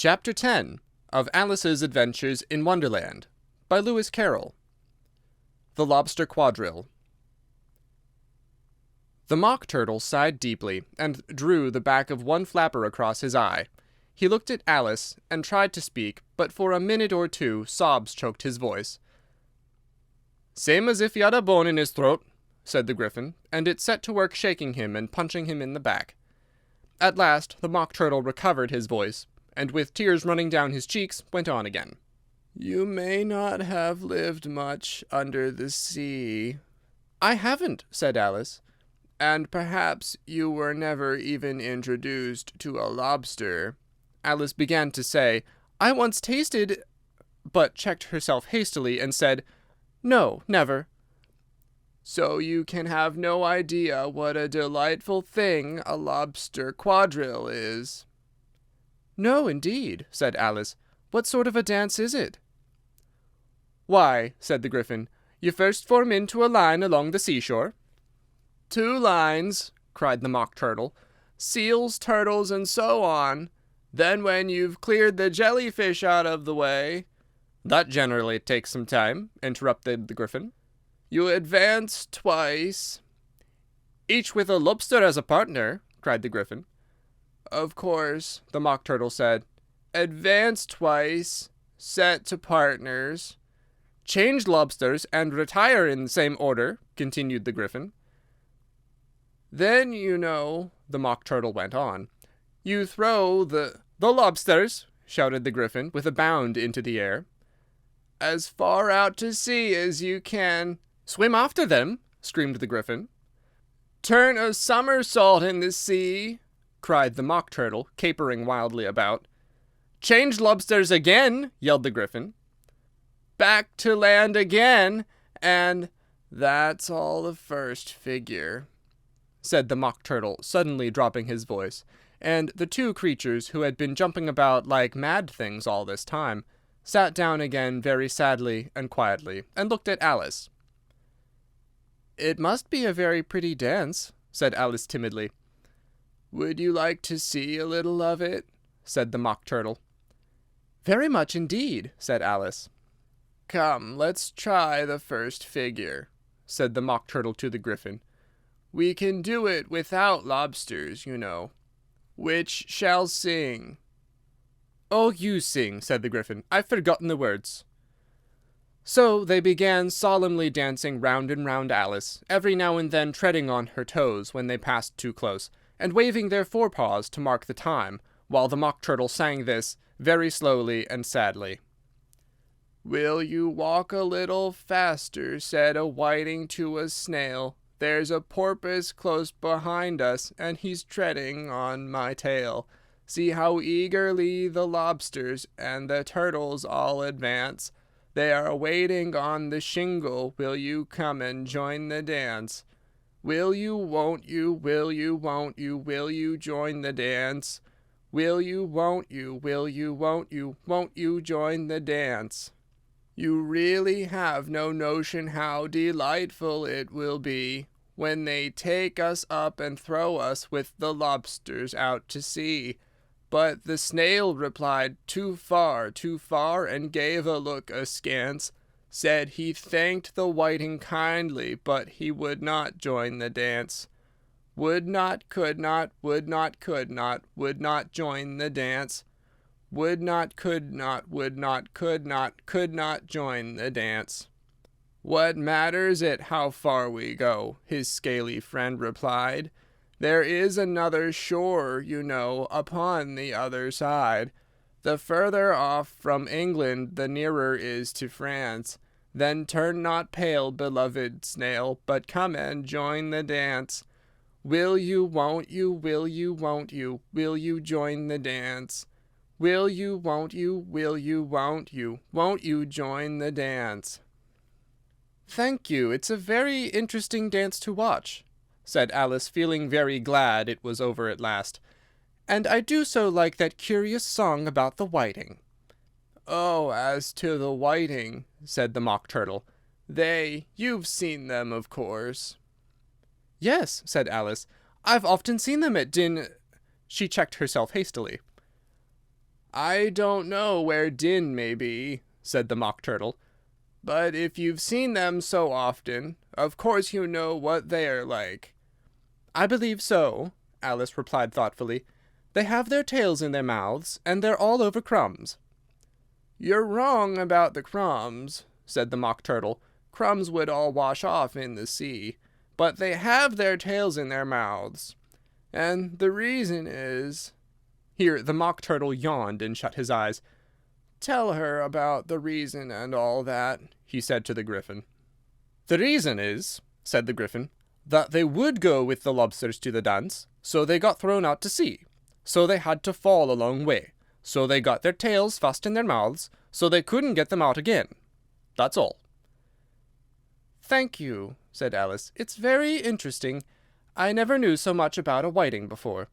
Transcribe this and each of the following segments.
Chapter 10 of Alice's Adventures in Wonderland by Lewis Carroll. The Lobster Quadrille. The Mock Turtle sighed deeply, and drew the back of one flapper across his eye. He looked at Alice, and tried to speak, but for a minute or two sobs choked his voice. "Same as if he had a bone in his throat," said the Gryphon, and it set to work shaking him and punching him in the back. At last the Mock Turtle recovered his voice, and with tears running down his cheeks, went on again. "You may not have lived much under the sea." "I haven't," said Alice. "And perhaps you were never even introduced to a lobster." Alice began to say, "I once tasted," but checked herself hastily and said, "No, never." "So you can have no idea what a delightful thing a lobster quadrille is." "No, indeed," said Alice. "What sort of a dance is it?" "Why," said the Gryphon, "you first form into a line along the seashore." "Two lines," cried the Mock Turtle, "seals, turtles, and so on. Then when you've cleared the jellyfish out of the way—" "That generally takes some time," interrupted the Gryphon. "You advance twice—" "Each with a lobster as a partner," cried the Gryphon. "Of course," the Mock Turtle said. "Advance twice, set to partners." "Change lobsters and retire in the same order," continued the Gryphon. "Then, you know," the Mock Turtle went on, "you throw the—" "The lobsters," shouted the Gryphon, with a bound into the air, "as far out to sea as you can—" "Swim after them!" screamed the Gryphon. "Turn a somersault in the sea!" cried the Mock Turtle, capering wildly about. "Change lobsters again!" yelled the Gryphon. "Back to land again, and—" "That's all the first figure," said the Mock Turtle, suddenly dropping his voice, and the two creatures, who had been jumping about like mad things all this time, sat down again very sadly and quietly, and looked at Alice. "It must be a very pretty dance," said Alice timidly. "Would you like to see a little of it?" said the Mock Turtle. "Very much indeed," said Alice. "Come, let's try the first figure," said the Mock Turtle to the Gryphon. "We can do it without lobsters, you know. Which shall sing?" "Oh, you sing," said the Gryphon. "I've forgotten the words." So they began solemnly dancing round and round Alice, every now and then treading on her toes when they passed too close, and waving their forepaws to mark the time, while the Mock Turtle sang this, very slowly and sadly. "Will you walk a little faster?" said a whiting to a snail. "There's a porpoise close behind us, and he's treading on my tail. See how eagerly the lobsters and the turtles all advance. They are waiting on the shingle. Will you come and join the dance? Will you, won't you, will you, won't you, will you join the dance? Will you, won't you, will you, won't you join the dance? You really have no notion how delightful it will be when they take us up and throw us with the lobsters out to sea." But the snail replied, too far, and gave a look askance. Said he thanked the whiting kindly, but he would not join the dance. Would not, could not, would not, could not, would not join the dance. Would not, could not, would not, could not join the dance. "What matters it how far we go?" his scaly friend replied. "There is another shore, you know, upon the other side. The further off from England the nearer is to France. Then turn not pale, beloved snail, but come and join the dance. Will you, won't you, will you, won't you join the dance? Will you, won't you, won't you join the dance?" "Thank you. It's a very interesting dance to watch," said Alice, feeling very glad it was over at last. "And I do so like that curious song about the whiting." "Oh, as to the whiting," said the Mock Turtle, "you've seen them, of course." "Yes," said Alice, "I've often seen them at She checked herself hastily. "I don't know where Din may be," said the Mock Turtle, "but if you've seen them so often, of course you know what they are like." "I believe so," Alice replied thoughtfully. "They have their tails in their mouths, and they're all over crumbs." "You're wrong about the crumbs," said the Mock Turtle. "Crumbs would all wash off in the sea. But they have their tails in their mouths. And the reason is—" Here the Mock Turtle yawned and shut his eyes. "Tell her about the reason and all that," he said to the Gryphon. "The reason is," said the Gryphon, "that they would go with the lobsters to the dance, so they got thrown out to sea. So they had to fall a long way. So they got their tails fast in their mouths, so they couldn't get them out again. That's all." "Thank you," said Alice. "It's very interesting. I never knew so much about a whiting before."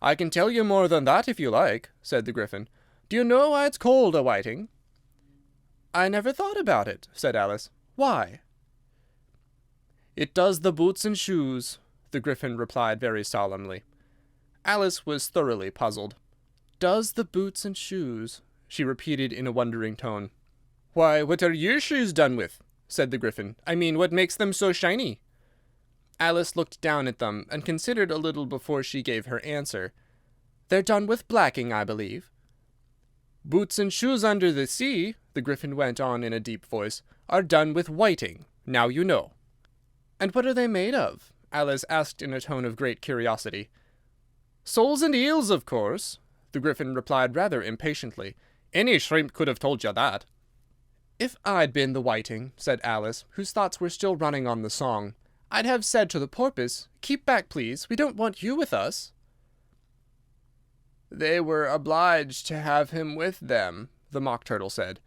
"I can tell you more than that if you like," said the Gryphon. "Do you know why it's called a whiting?" "I never thought about it," said Alice. "Why?" "It does the boots and shoes," the Gryphon replied very solemnly. Alice was thoroughly puzzled. "Does the boots and shoes," she repeated in a wondering tone. "Why, what are your shoes done with?" said the Gryphon. "I mean, what makes them so shiny?" Alice looked down at them and considered a little before she gave her answer. "They're done with blacking, I believe." "Boots and shoes under the sea," the Gryphon went on in a deep voice, "are done with whiting. Now you know." "And what are they made of?" Alice asked in a tone of great curiosity. "Soles and eels, of course," the Gryphon replied rather impatiently. "Any shrimp could have told you that." "If I'd been the whiting," said Alice, whose thoughts were still running on the song, "I'd have said to the porpoise, 'Keep back, please. We don't want you with us.'" "They were obliged to have him with them," the Mock Turtle said.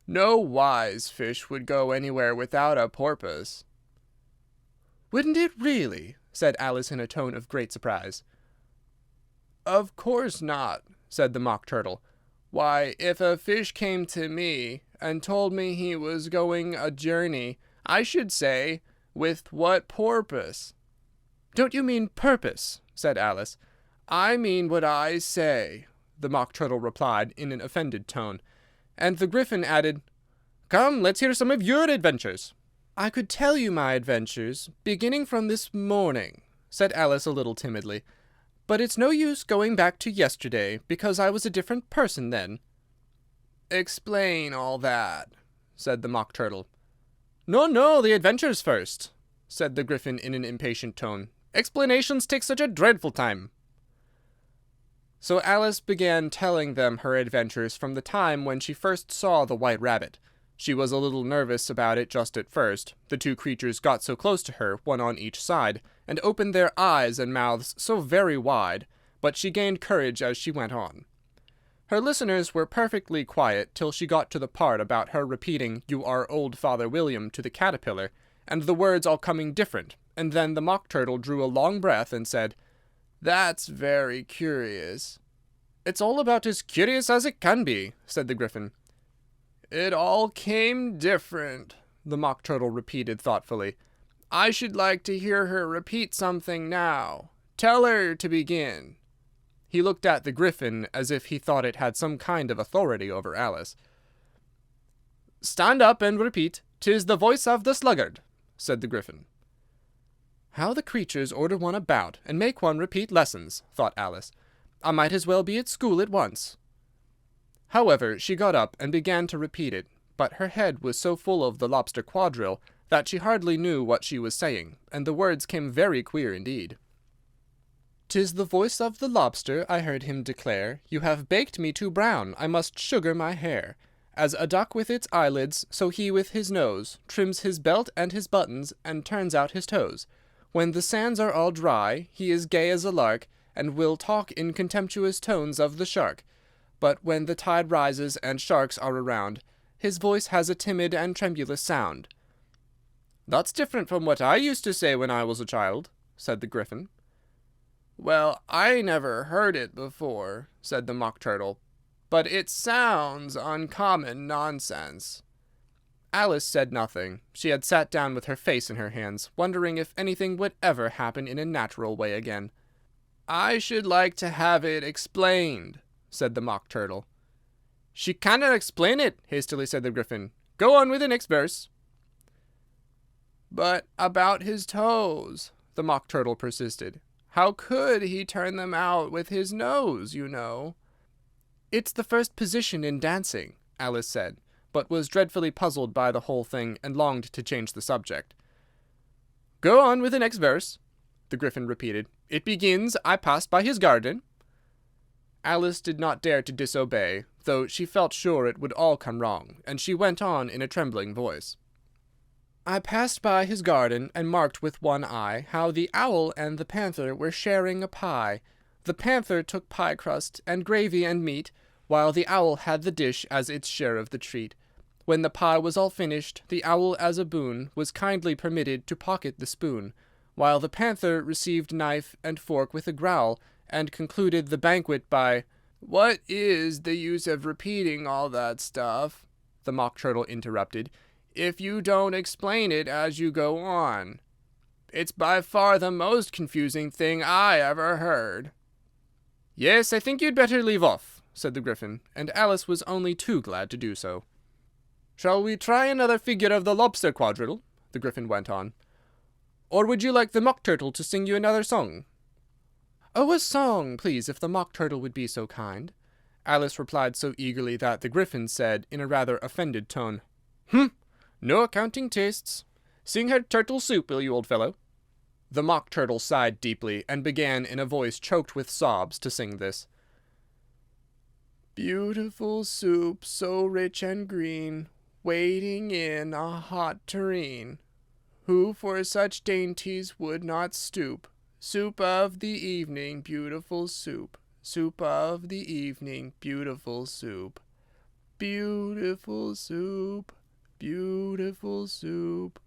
"No wise fish would go anywhere without a porpoise." "Wouldn't it really?" said Alice in a tone of great surprise. "Of course not," said the Mock Turtle. "Why, if a fish came to me and told me he was going a journey, I should say, 'With what porpoise?'" "Don't you mean purpose?" said Alice. "I mean what I say," the Mock Turtle replied in an offended tone. And the Gryphon added, "Come, let's hear some of your adventures." "I could tell you my adventures, beginning from this morning," said Alice a little timidly. "But it's no use going back to yesterday, because I was a different person then." "Explain all that," said the Mock Turtle. "No, no, the adventures first," said the Gryphon in an impatient tone. "Explanations take such a dreadful time." So Alice began telling them her adventures from the time when she first saw the White Rabbit. She was a little nervous about it just at first. The two creatures got so close to her, one on each side, and opened their eyes and mouths so very wide, but she gained courage as she went on. Her listeners were perfectly quiet till she got to the part about her repeating, "You are old Father William," to the caterpillar, and the words all coming different, and then the Mock Turtle drew a long breath and said, "That's very curious." "It's all about as curious as it can be," said the Gryphon. "It all came different," the Mock Turtle repeated thoughtfully. "I should like to hear her repeat something now. Tell her to begin." He looked at the Gryphon as if he thought it had some kind of authority over Alice. "Stand up and repeat, ''Tis the voice of the sluggard,'" said the Gryphon. "How the creatures order one about, and make one repeat lessons," thought Alice. "I might as well be at school at once." However, she got up and began to repeat it, but her head was so full of the Lobster Quadrille that she hardly knew what she was saying, and the words came very queer indeed. "'Tis the voice of the lobster, I heard him declare, You have baked me too brown, I must sugar my hair. As a duck with its eyelids, so he with his nose Trims his belt and his buttons, and turns out his toes. When the sands are all dry, he is gay as a lark, and will talk in contemptuous tones of the shark. But when the tide rises and sharks are around, his voice has a timid and tremulous sound." "That's different from what I used to say when I was a child," said the Gryphon. "Well, I never heard it before," said the Mock Turtle, "but it sounds uncommon nonsense." Alice said nothing. She had sat down with her face in her hands, wondering if anything would ever happen in a natural way again. "I should like to have it explained," said the Mock Turtle. "She cannot explain it," hastily said the Gryphon. "Go on with the next verse." "But about his toes," the Mock Turtle persisted. "How could he turn them out with his nose, you know?" "It's the first position in dancing," Alice said, but was dreadfully puzzled by the whole thing, and longed to change the subject. "Go on with the next verse," the Gryphon repeated. "It begins, 'I passed by his garden.'" Alice did not dare to disobey, though she felt sure it would all come wrong, and she went on in a trembling voice. "I passed by his garden, and marked with one eye how the owl and the panther were sharing a pie. The panther took pie crust and gravy and meat, while the owl had the dish as its share of the treat. When the pie was all finished, the owl as a boon was kindly permitted to pocket the spoon, while the panther received knife and fork with a growl, and concluded the banquet by— "What is the use of repeating all that stuff," the Mock Turtle interrupted, "if you don't explain it as you go on? It's by far the most confusing thing I ever heard." "Yes, I think you'd better leave off," said the Gryphon, and Alice was only too glad to do so. "Shall we try another figure of the Lobster Quadrille?" the Gryphon went on. "Or would you like the Mock Turtle to sing you another song?" "Oh, a song, please, if the Mock Turtle would be so kind," Alice replied so eagerly that the Gryphon said, in a rather offended tone, "No accounting tastes. Sing her turtle soup, will you, old fellow?" The Mock Turtle sighed deeply, and began in a voice choked with sobs to sing this. "Beautiful soup, so rich and green, waiting in a hot tureen. Who for such dainties would not stoop? Soup of the evening, beautiful soup. Soup of the evening, beautiful soup. Beautiful soup, beautiful soup.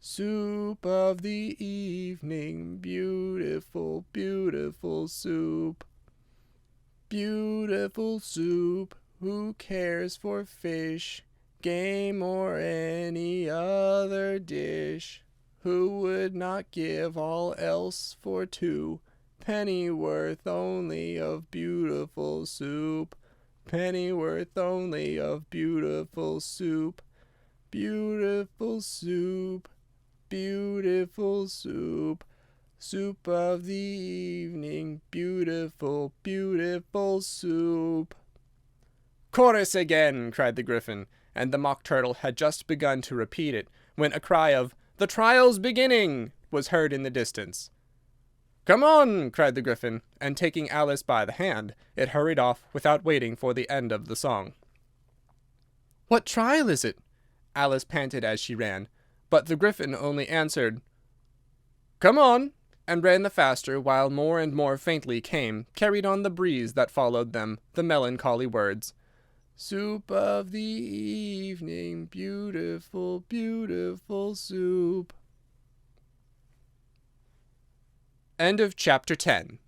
Soup of the evening, beautiful, beautiful soup. Beautiful soup, who cares for fish, game, or any other dish? Who would not give all else for 2 pennyworth only of beautiful soup? Pennyworth only of beautiful soup. Beautiful soup, beautiful soup. Soup of the evening, beautiful, beautiful soup." "Chorus again!" cried the Gryphon, and the Mock Turtle had just begun to repeat it, when a cry of "The trial's beginning!" was heard in the distance. "Come on!" cried the Gryphon, and taking Alice by the hand, it hurried off without waiting for the end of the song. "What trial is it?" Alice panted as she ran, but the Gryphon only answered, "Come on!" and ran the faster, while more and more faintly came, carried on the breeze that followed them, the melancholy words, "Soup of the evening, beautiful, beautiful soup." End of chapter 10.